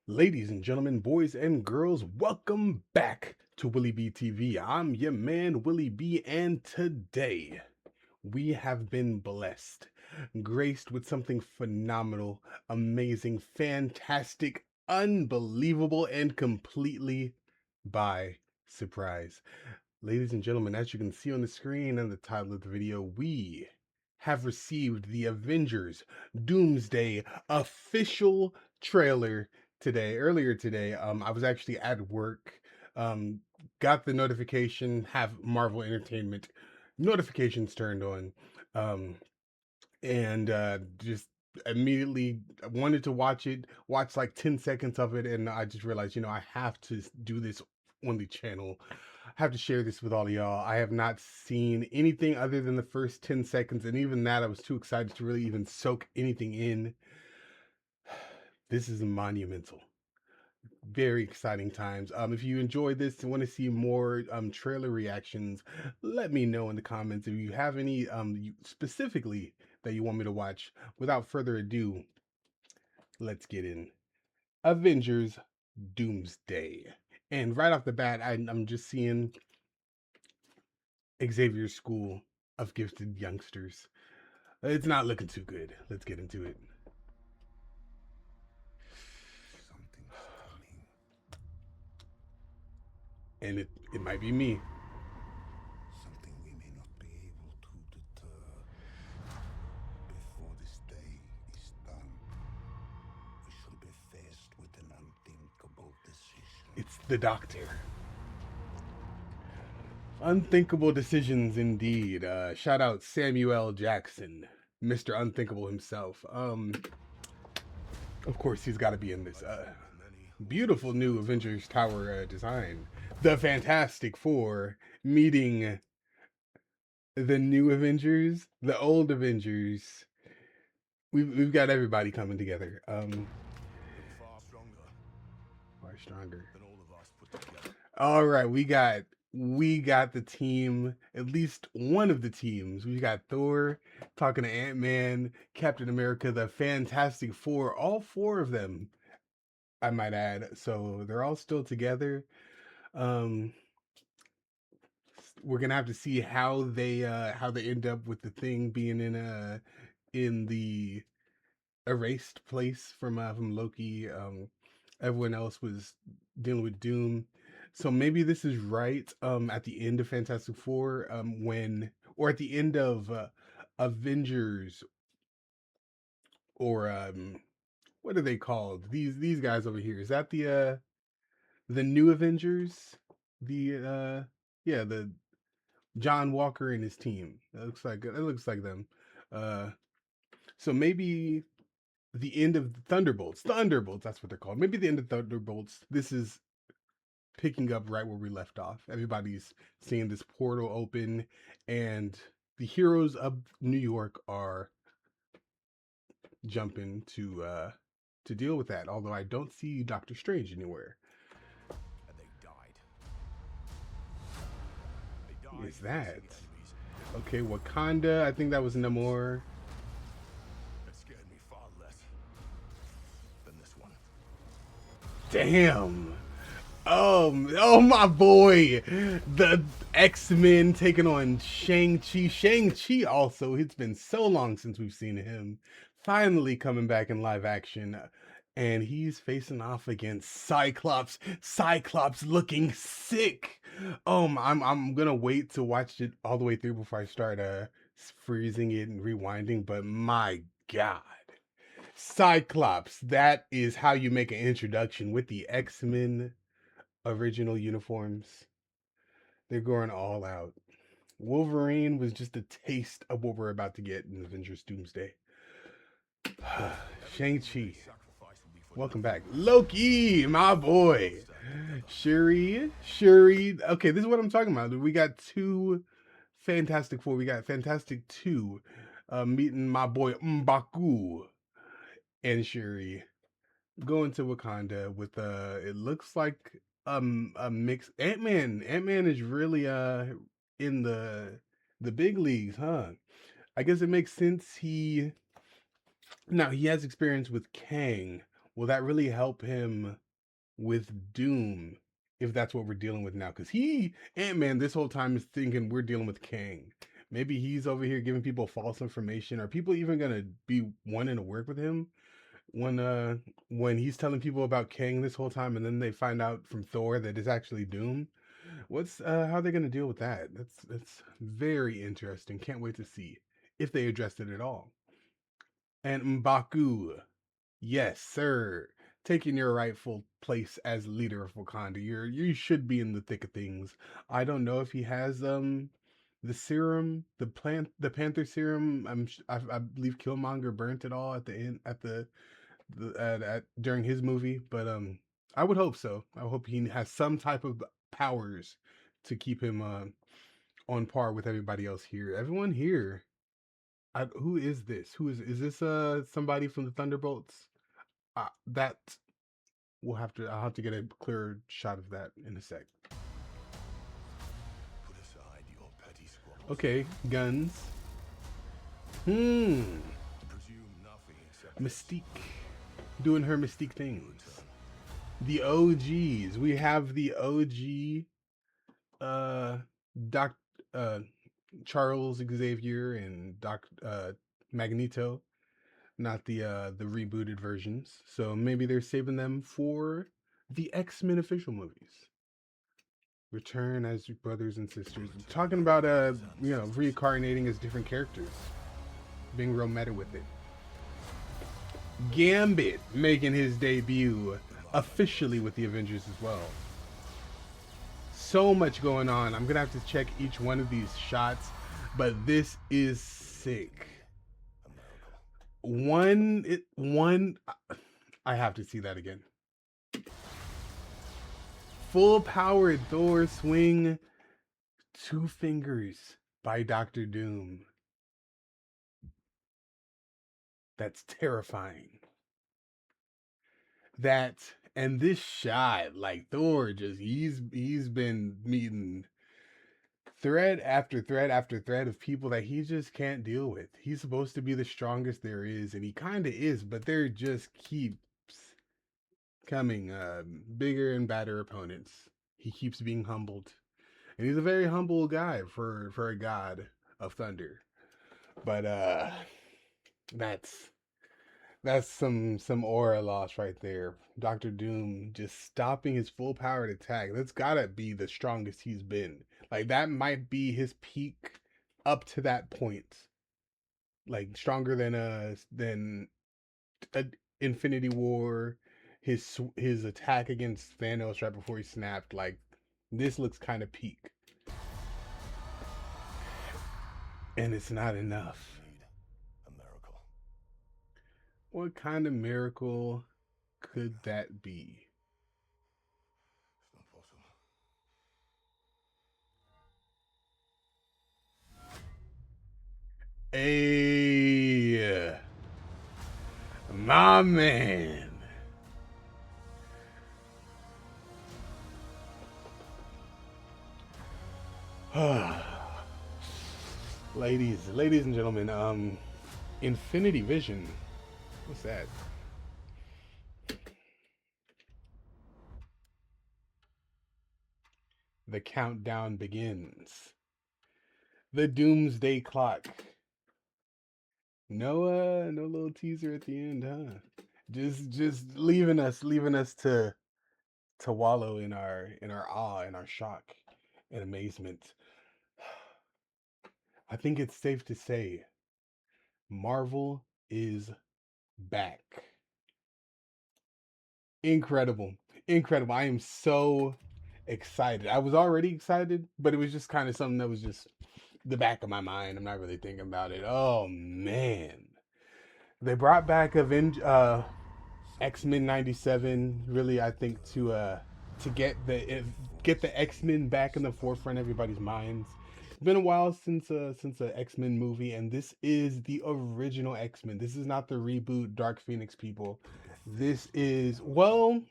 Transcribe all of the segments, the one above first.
Ladies and gentlemen, boys and girls, welcome back to WillyB TV. I'm your man, Willie B, and today we have been blessed, graced with something phenomenal, amazing, fantastic, unbelievable, and completely by surprise. Ladies and gentlemen, as you can see on the screen and the title of the video, we have received the Avengers DoomsDay official trailer earlier today. I was actually at work, um, got the notification, have Marvel Entertainment notifications turned on, um, and just immediately wanted to watch like 10 seconds of it, and I just realized, I have to do this on the channel. I have to share this with all of y'all. I have not seen anything other than the first 10 seconds, and even that I was too excited to really even soak anything in. This is monumental. Very exciting times. If you enjoyed this and want to see more trailer reactions, let me know in the comments. If you have any specifically that you want me to watch, without further ado, let's get in. Avengers Doomsday. And right off the bat, I'm just seeing Xavier's School of Gifted Youngsters. It's not looking too good. Let's get into it. Something's coming. And it might be me. Something we may not be able to deter. Before this day is done, we shall be faced with an unthinkable decision. It's the Doctor. Unthinkable decisions indeed. Shout out Samuel Jackson, Mr. Unthinkable himself. Of course he's got to be in this beautiful new Avengers Tower design. The Fantastic Four meeting the new Avengers, the old Avengers. We've got everybody coming together. Far stronger Far stronger. than all of us put together. All right, we got the team, at least one of the teams. We got Thor talking to Ant-Man, Captain America, the Fantastic Four, all four of them, I might add. So they're all still together. We're gonna have to see how they end up with the Thing being in the erased place from Loki. Everyone else was dealing with Doom. So maybe this is right at the end of Fantastic Four, when, or at the end of Avengers, or what are they called? These guys over here. Is that the new Avengers? The yeah, the John Walker and his team. It looks like them. Uh so maybe the end of Thunderbolts. Thunderbolts, that's what they're called. Maybe the end of Thunderbolts. This is picking up right where we left off. Everybody's seeing this portal open, and the heroes of New York are jumping to deal with that. Although I don't see Doctor Strange anywhere. And they died. They Is died that facing enemies okay? Wakanda. I think that was Namor. that scared me far less than this one. Damn. Oh my boy, the X-Men taking on Shang-Chi. Shang-Chi also, it's been so long since we've seen him. Finally coming back in live action, and he's facing off against Cyclops. Cyclops looking sick. I'm gonna wait to watch it all the way through before I start freezing it and rewinding, but my God. Cyclops, that is how you make an introduction with the X-Men original uniforms. They're going all out. Wolverine was just a taste of what we're about to get in Avengers Doomsday. Shang-Chi, welcome back. Loki, my boy. Shuri. Okay, this is what I'm talking about. We got two Fantastic Four. We got Fantastic 2 meeting my boy M'Baku and Shuri going to Wakanda with it looks like a mix. Ant-Man is really in the big leagues, huh? I guess it makes sense. He has experience with Kang, will that really help him with Doom if that's what we're dealing with now? Because Ant-Man, this whole time is thinking we're dealing with Kang. Maybe he's over here giving people false information. Are people even gonna be wanting to work with him when he's telling people about Kang this whole time, and then they find out from Thor that it's actually Doom? What's how are they gonna deal with that? That's very interesting. Can't wait to see if they addressed it at all. And M'Baku, yes, sir. Taking your rightful place as leader of Wakanda. You should be in the thick of things. I don't know if he has the serum, the Panther serum. I believe Killmonger burnt it all at the end at during his movie, but I would hope so. I hope he has some type of powers to keep him on par with everybody else here. Everyone here. Who is this? Is this somebody from the Thunderbolts? That I'll have to get a clearer shot of that in a sec. Put aside your petty squabbles. Okay, guns. Presume nothing except Mystique. Doing her Mystique things. The OGs. We have the OG Doc Charles Xavier and Magneto. Not the rebooted versions. So maybe they're saving them for the X-Men official movies. Return as brothers and sisters. Talking about reincarnating as different characters. Being real meta with it. Gambit making his debut officially with the Avengers as well. So much going on. I'm gonna have to check each one of these shots, but this is sick. I have to see that again. Full powered Thor swing, two fingers by Dr. Doom. That's terrifying. And this shot, like Thor, just he's been meeting thread after thread after thread of people that he just can't deal with. He's supposed to be the strongest there is, and he kind of is, but there just keeps coming bigger and badder opponents. He keeps being humbled, and he's a very humble guy for a god of thunder. But that's some aura loss right there. Dr. Doom just stopping his full powered attack. That's gotta be the strongest he's been. Like that might be his peak up to that point. Like stronger than Infinity War, his attack against Thanos right before he snapped. Like this looks kind of peak. And it's not enough. What kind of miracle could that be? It's not possible. Hey, my man. Ladies and gentlemen, Infinity Vision. What's that? The countdown begins. The Doomsday Clock. No little teaser at the end, huh? Just leaving us to wallow in our awe, in our shock and amazement. I think it's safe to say Marvel is back. Incredible. I am so excited. I was already excited, but it was just kind of something that was just the back of my mind. I'm not really thinking about it. Oh man. They brought back X-Men 97 really, I think, to get the X-Men back in the forefront of everybody's minds. It's been a while since a X-Men movie, and this is the original X-Men. This is not the reboot Dark Phoenix people. This is, well,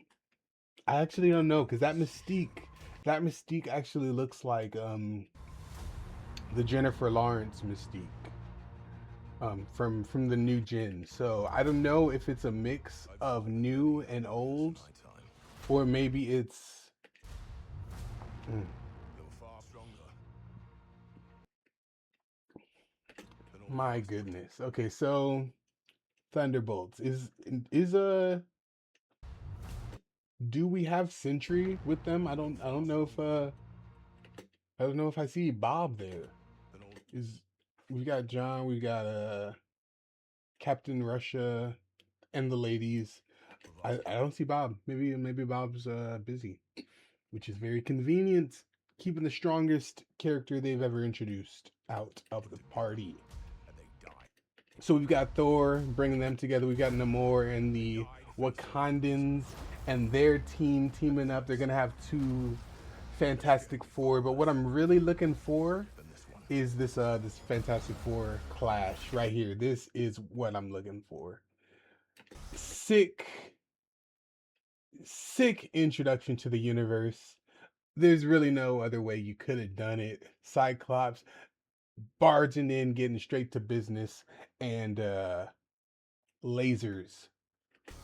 I actually don't know, because that Mystique actually looks like the Jennifer Lawrence Mystique. from the new gen. So I don't know if it's a mix of new and old, or maybe it's mm, my goodness. Okay, so Thunderbolts is a do we have Sentry with them? I don't know if I don't know if I see Bob there. Is we got John, we got Captain Russia and the ladies. I don't see Bob. Maybe Bob's busy, which is very convenient. Keeping the strongest character they've ever introduced out of the party. So we've got Thor bringing them together. We've got Namor and the Wakandans and their team teaming up. They're gonna have two Fantastic Four. But what I'm really looking for is this Fantastic Four clash right here. This is what I'm looking for. Sick, sick introduction to the universe. There's really no other way you could have done it. Cyclops barging in, getting straight to business, and lasers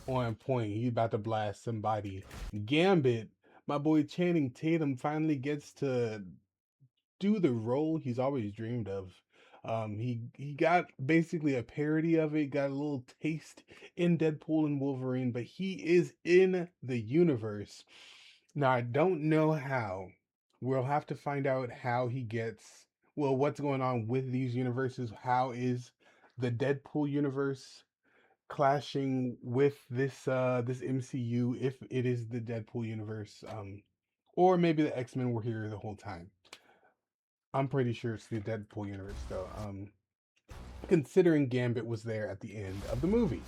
on point. He's about to blast somebody. Gambit, my boy Channing Tatum finally gets to do the role he's always dreamed of. He got basically a parody of it, got a little taste in Deadpool and Wolverine, but he is in the universe. Now I don't know how. We'll have to find out how he gets well, what's going on with these universes. How is the Deadpool universe clashing with this MCU if it is the Deadpool universe? Or maybe the X-Men were here the whole time. I'm pretty sure it's the Deadpool universe though. Considering Gambit was there at the end of the movie.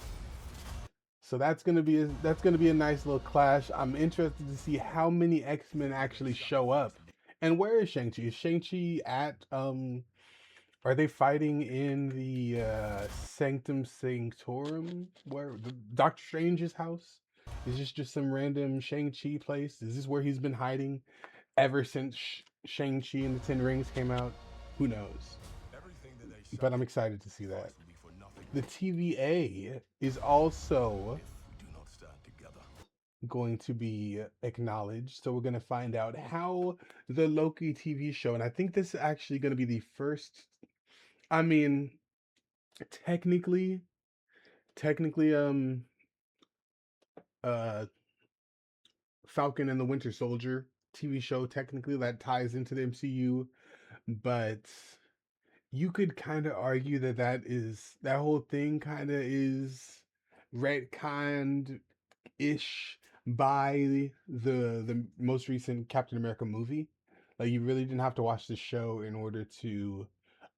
So that's gonna be a nice little clash. I'm interested to see how many X-Men actually show up. And where is Shang-Chi? Is Shang-Chi at are they fighting in the Sanctum Sanctorum? Where Doctor Strange's house? Is this just some random Shang-Chi place? Is this where he's been hiding ever since Shang-Chi and the Ten Rings came out? Who knows? But I'm excited to see that. The TVA is also going to be acknowledged. So we're going to find out how the Loki TV show, and I think this is actually going to be the first. I mean, technically, technically, uh, Falcon and the Winter Soldier TV show, technically that ties into the MCU, but you could kind of argue that that whole thing kind of is retconned ish by the most recent Captain America movie. Like you really didn't have to watch the show in order to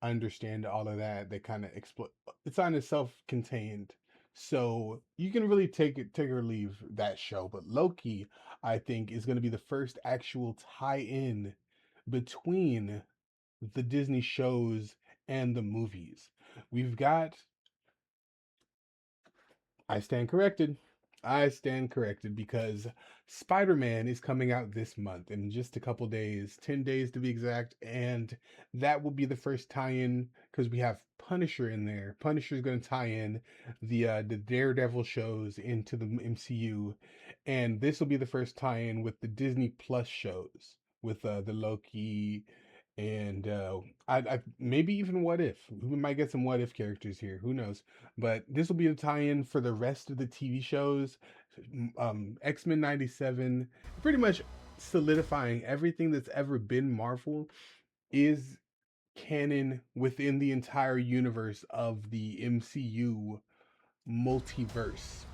understand all of that. They kind of exploit. It's on itself contained, so you can really take or leave that show. But Loki, I think, is going to be the first actual tie-in between the Disney shows and the movies. We've got I stand corrected. I stand corrected because Spider Man is coming out this month in just a couple days, 10 days to be exact. And that will be the first tie in because we have Punisher in there. Punisher is going to tie in the Daredevil shows into the MCU. And this will be the first tie in with the Disney Plus shows with the Loki and I maybe even What If. We might get some What If characters here. Who knows? But this will be a tie-in for the rest of the TV shows. X-Men 97, pretty much solidifying everything that's ever been Marvel is canon within the entire universe of the MCU multiverse.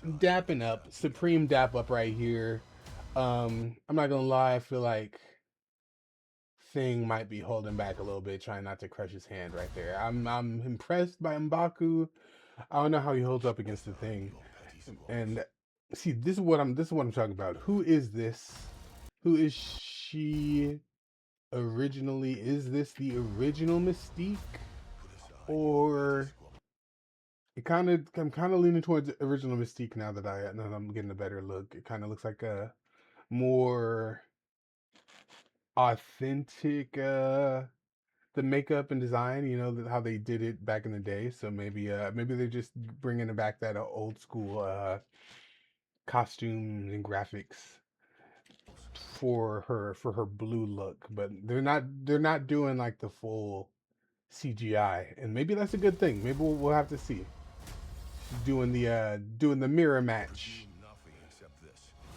Dapping up, supreme dap up right here. I'm not gonna lie, I feel like Thing might be holding back a little bit, trying not to crush his hand right there. I'm impressed by M'Baku. I don't know how he holds up against the Thing. And see, this is what I'm talking about. Who is this? Who is she originally? Is this the original Mystique? Or I'm kind of leaning towards the original Mystique now that I'm getting a better look. It kind of looks like a more authentic the makeup and design, you know, how they did it back in the day. So maybe they're just bringing back that old school costumes and graphics for her blue look, but they're not doing like the full CGI, and maybe that's a good thing. Maybe we'll have to see doing the mirror match.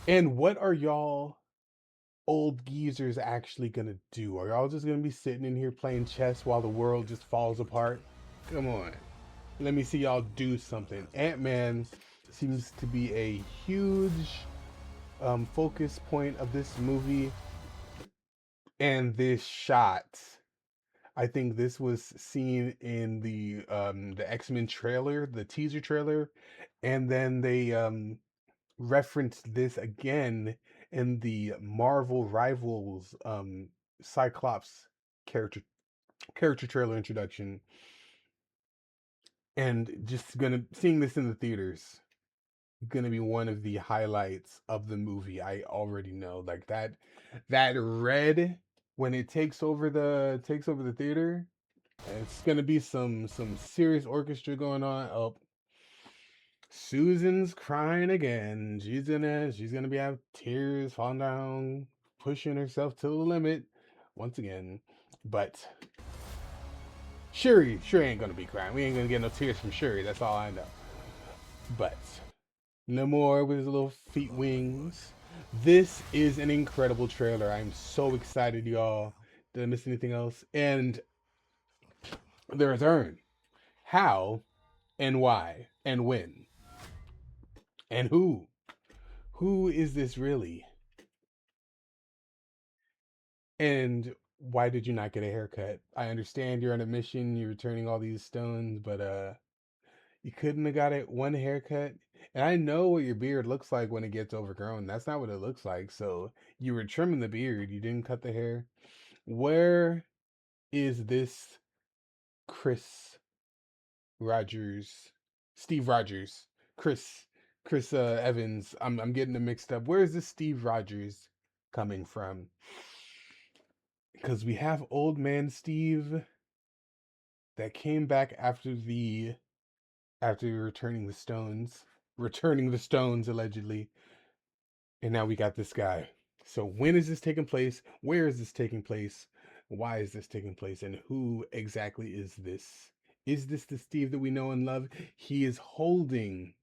And what are y'all old geezers actually gonna do? Are y'all just gonna be sitting in here playing chess while the world just falls apart? Come on, let me see y'all do something. Ant-Man seems to be a huge focus point of this movie, and this shot, I think this was seen in the X-Men trailer, the teaser trailer, and then they referenced this again in the Marvel Rivals Cyclops character trailer introduction, and just gonna seeing this in the theaters gonna be one of the highlights of the movie. I already know, like that red when it takes over the theater. It's gonna be some serious orchestra going on. Oh, Susan's crying again. She's gonna be have tears falling down, pushing herself to the limit once again. But Shuri ain't gonna be crying. We ain't gonna get no tears from Shuri. That's all I know. But no more with his little feet wings. This is an incredible trailer. I'm so excited, y'all. Did I miss anything else? And the return. How and why and when and who? Who is this really? And why did you not get a haircut? I understand you're on a mission, you're returning all these stones, but you couldn't have got it one haircut. And I know what your beard looks like when it gets overgrown. That's not what it looks like. So you were trimming the beard, you didn't cut the hair. Where is this Chris Rogers, Steve Rogers, Chris, Chris Evans? I'm getting them mixed up. Where is this Steve Rogers coming from? Because we have old man Steve that came back after returning the stones allegedly, and now we got this guy. So when is this taking place? Where is this taking place? Why is this taking place? And who exactly is this? Is this the Steve that we know and love? He is holding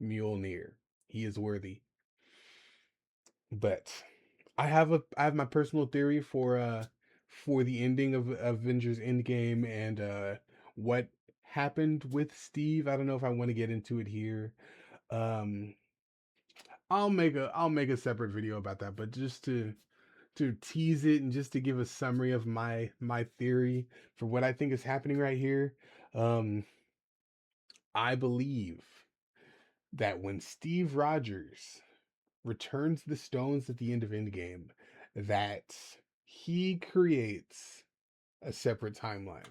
Mjolnir. He is worthy. But I have my personal theory for the ending of Avengers Endgame and what happened with Steve. I don't know if I want to get into it here. Um I'll make a separate video about that, but just to tease it and just to give a summary of my theory for what I think is happening right here. Um I believe that when Steve Rogers returns the stones at the end of Endgame, that he creates a separate timeline.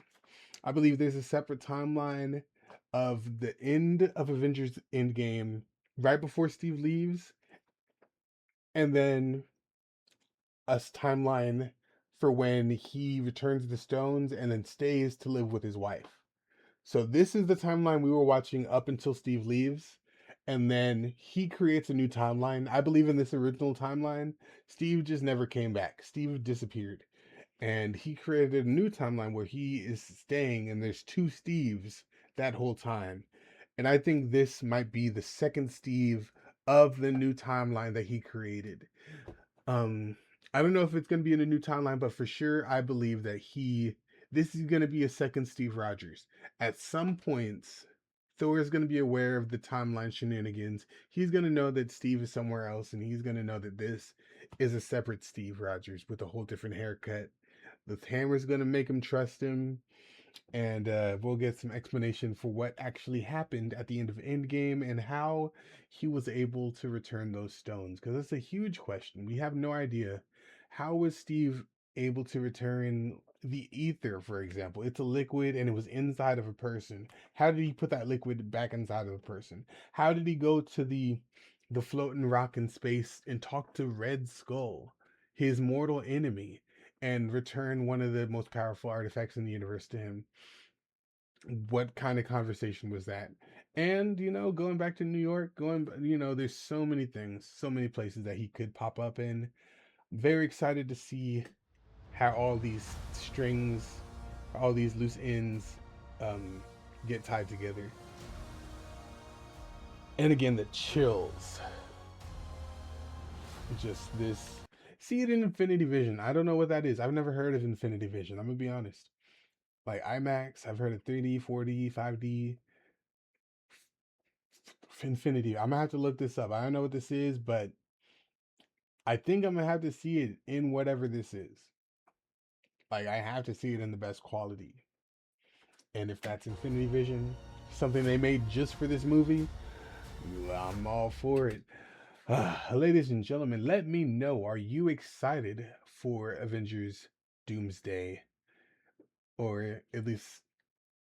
I believe there's a separate timeline of the end of Avengers Endgame right before Steve leaves, and then a timeline for when he returns the stones and then stays to live with his wife. So this is the timeline we were watching up until Steve leaves, and then he creates a new timeline. I believe in this original timeline, Steve just never came back. Steve disappeared, and he created a new timeline where he is staying, and there's two Steves that whole time. And I think this might be the second Steve of the new timeline that he created. Um, I don't know if it's going to be in a new timeline, but for sure, I believe that this is going to be a second Steve Rogers. At some points, Thor is going to be aware of the timeline shenanigans. He's going to know that Steve is somewhere else, and he's going to know that this is a separate Steve Rogers with a whole different haircut. The hammer's going to make him trust him, and we'll get some explanation for what actually happened at the end of Endgame and how he was able to return those stones. Because that's a huge question. We have no idea. How was Steve able to return the ether, for example? It's a liquid and it was inside of a person. How did he put that liquid back inside of a person? How did he go to the floating rock in space and talk to Red Skull, his mortal enemy? and return one of the most powerful artifacts in the universe to him. What kind of conversation was that? And, going back to New York, there's so many things, so many places that he could pop up in. Very excited to see how all these strings, all these loose ends um, get tied together. And again, the chills. Just this. See it in Infinity Vision. I don't know what that is. I've never heard of Infinity Vision. I'm going to be honest. Like IMAX, I've heard of 3D, 4D, 5D. Infinity. I'm going to have to look this up. I don't know what this is, but I think I'm going to have to see it in whatever this is. Like, I have to see it in the best quality. And if that's Infinity Vision, something they made just for this movie, I'm all for it. Ladies and gentlemen, let me know, are you excited for Avengers Doomsday? Or at least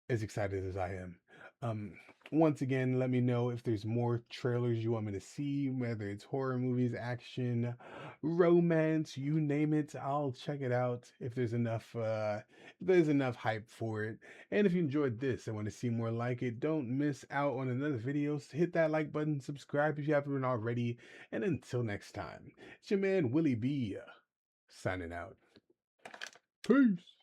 as excited as I am. Um, Once again, let me know if there's more trailers you want me to see, whether it's horror movies, action, romance, you name it. I'll check it out if there's enough hype for it. And if you enjoyed this and want to see more like it, don't miss out on another video. Hit that like button, subscribe if you haven't already, and until next time, it's your man WillyB signing out. Peace.